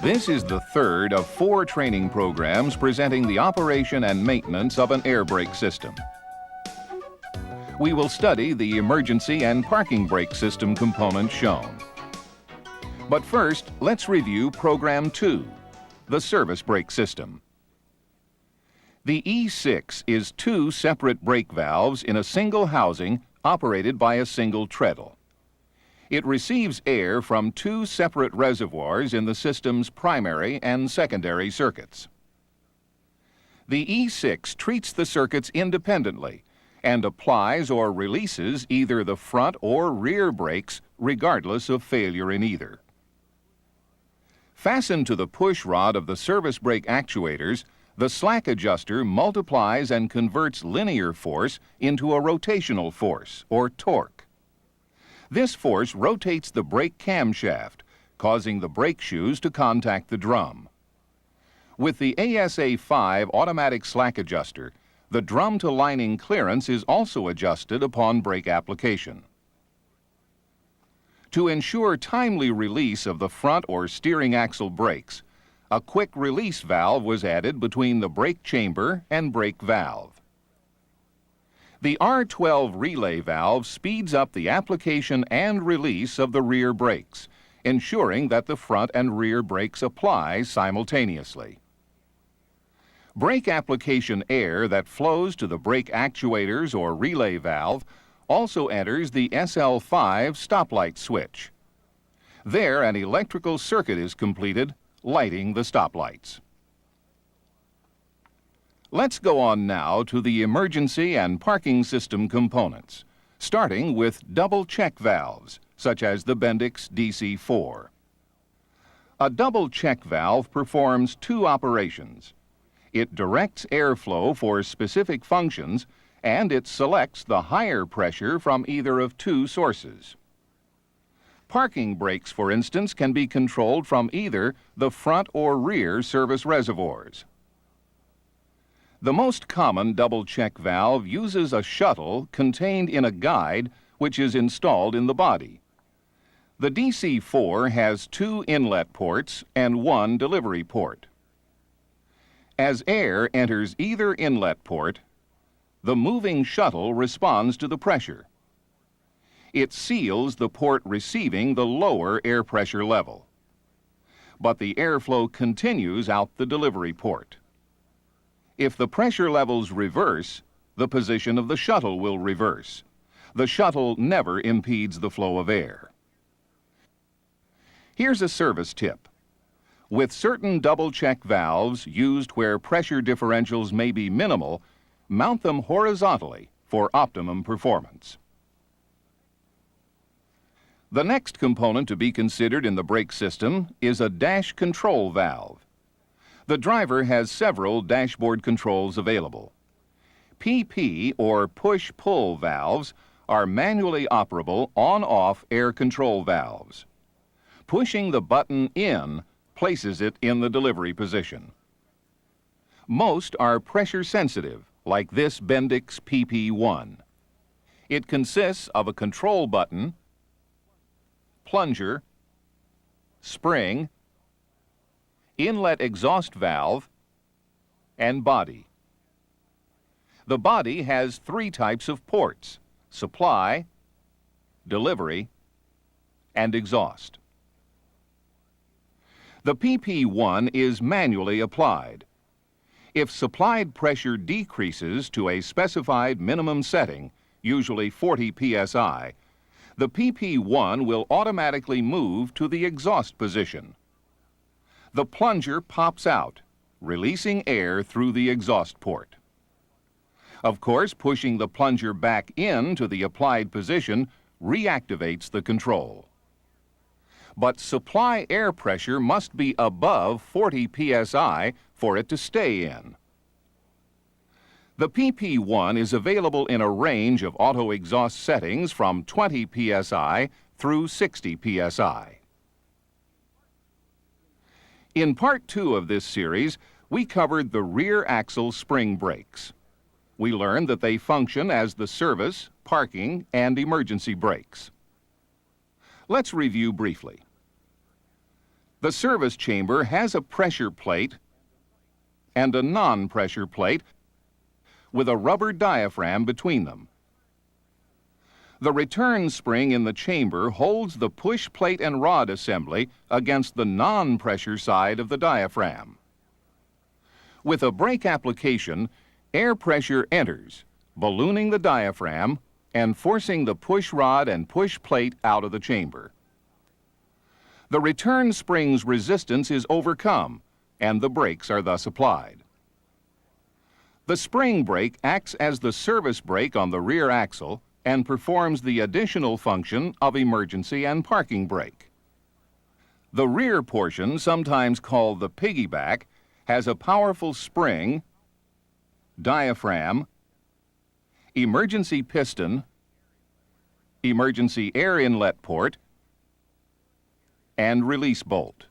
This is the third of 4 training programs presenting the operation and maintenance of an air brake system. We will study the emergency and parking brake system components shown. But first, let's review Program 2, the service brake system. The E6 is 2 separate brake valves in a single housing operated by a single treadle. It receives air from 2 separate reservoirs in the system's primary and secondary circuits. The E6 treats the circuits independently and applies or releases either the front or rear brakes regardless of failure in either. Fastened to the push rod of the service brake actuators, the slack adjuster multiplies and converts linear force into a rotational force, or torque. This force rotates the brake camshaft, causing the brake shoes to contact the drum. With the ASA5 automatic slack adjuster, the drum-to-lining clearance is also adjusted upon brake application. To ensure timely release of the front or steering axle brakes, a quick release valve was added between the brake chamber and brake valve. The R12 relay valve speeds up the application and release of the rear brakes, ensuring that the front and rear brakes apply simultaneously. Brake application air that flows to the brake actuators or relay valve also enters the SL5 stoplight switch. There, an electrical circuit is completed, lighting the stoplights. Let's go on now to the emergency and parking system components, starting with double check valves, such as the Bendix DC4. A double check valve performs 2 operations. It directs airflow for specific functions, and it selects the higher pressure from either of 2 sources. Parking brakes, for instance, can be controlled from either the front or rear service reservoirs. The most common double check valve uses a shuttle contained in a guide which is installed in the body. The DC4 has 2 inlet ports and 1 delivery port. As air enters either inlet port, the moving shuttle responds to the pressure. It seals the port receiving the lower air pressure level. But the airflow continues out the delivery port. If the pressure levels reverse, the position of the shuttle will reverse. The shuttle never impedes the flow of air. Here's a service tip. With certain double-check valves used where pressure differentials may be minimal, mount them horizontally for optimum performance. The next component to be considered in the brake system is a dash control valve. The driver has several dashboard controls available. PP, or push-pull valves, are manually operable on-off air control valves. Pushing the button in places it in the delivery position. Most are pressure sensitive, like this Bendix PP1. It consists of a control button, plunger, spring, inlet exhaust valve, and body. The body has 3 types of ports: supply, delivery, and exhaust. The PP1 is manually applied. If supplied pressure decreases to a specified minimum setting, usually 40 psi, the PP1 will automatically move to the exhaust position. The plunger pops out, releasing air through the exhaust port. Of course, pushing the plunger back into the applied position reactivates the control. But supply air pressure must be above 40 psi for it to stay in. The PP1 is available in a range of auto exhaust settings from 20 psi through 60 psi. In Part 2 of this series, we covered the rear axle spring brakes. We learned that they function as the service, parking, and emergency brakes. Let's review briefly. The service chamber has a pressure plate and a non-pressure plate with a rubber diaphragm between them. The return spring in the chamber holds the push plate and rod assembly against the non-pressure side of the diaphragm. With a brake application, air pressure enters, ballooning the diaphragm and forcing the push rod and push plate out of the chamber. The return spring's resistance is overcome, and the brakes are thus applied. The spring brake acts as the service brake on the rear axle and performs the additional function of emergency and parking brake. The rear portion, sometimes called the piggyback, has a powerful spring, diaphragm, emergency piston, emergency air inlet port, and release bolt.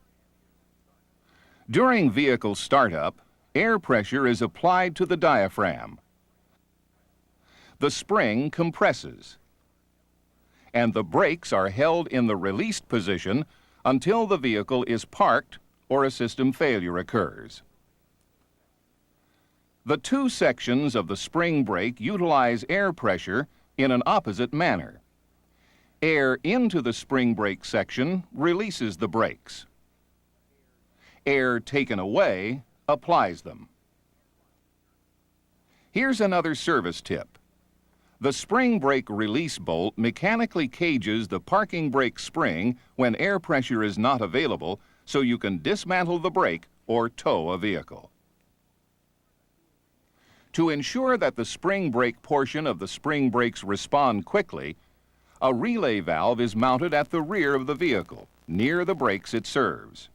During vehicle startup, air pressure is applied to the diaphragm. The spring compresses, and the brakes are held in the released position until the vehicle is parked or a system failure occurs. The two sections of the spring brake utilize air pressure in an opposite manner. Air into the spring brake section releases the brakes. Air taken away applies them. Here's another service tip. The spring brake release bolt mechanically cages the parking brake spring when air pressure is not available, so you can dismantle the brake or tow a vehicle. To ensure that the spring brake portion of the spring brakes respond quickly, a relay valve is mounted at the rear of the vehicle, near the brakes it serves.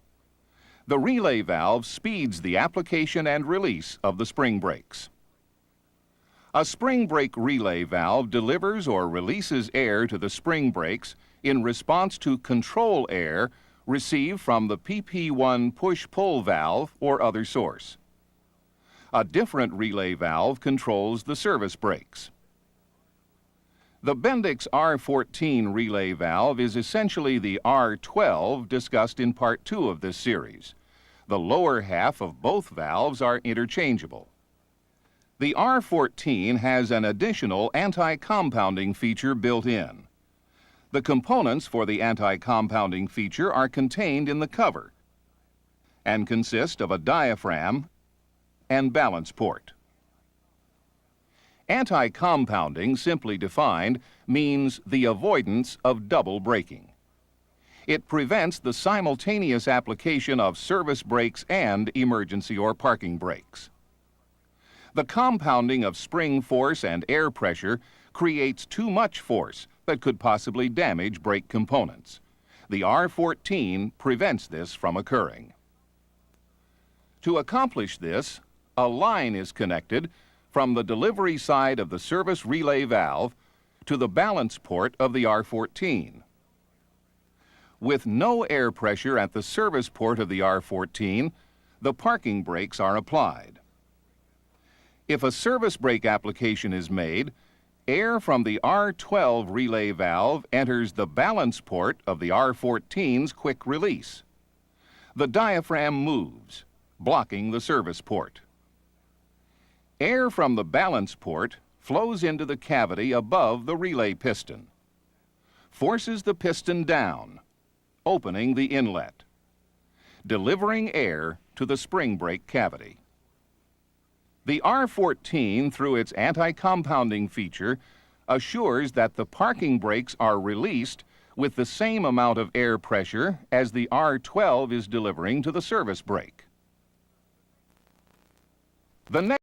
The relay valve speeds the application and release of the spring brakes. A spring brake relay valve delivers or releases air to the spring brakes in response to control air received from the PP1 push-pull valve or other source. A different relay valve controls the service brakes. The Bendix R14 relay valve is essentially the R12 discussed in Part 2 of this series. The lower half of both valves are interchangeable. The R14 has an additional anti-compounding feature built in. The components for the anti-compounding feature are contained in the cover and consist of a diaphragm and balance port. Anti-compounding, simply defined, means the avoidance of double braking. It prevents the simultaneous application of service brakes and emergency or parking brakes. The compounding of spring force and air pressure creates too much force that could possibly damage brake components. The R14 prevents this from occurring. To accomplish this, a line is connected from the delivery side of the service relay valve to the balance port of the R14. With no air pressure at the service port of the R14, the parking brakes are applied. If a service brake application is made, air from the R12 relay valve enters the balance port of the R14's quick release. The diaphragm moves, blocking the service port. Air from the balance port flows into the cavity above the relay piston, forces the piston down, opening the inlet, delivering air to the spring brake cavity. The R14, through its anti-compounding feature, assures that the parking brakes are released with the same amount of air pressure as the R12 is delivering to the service brake. The next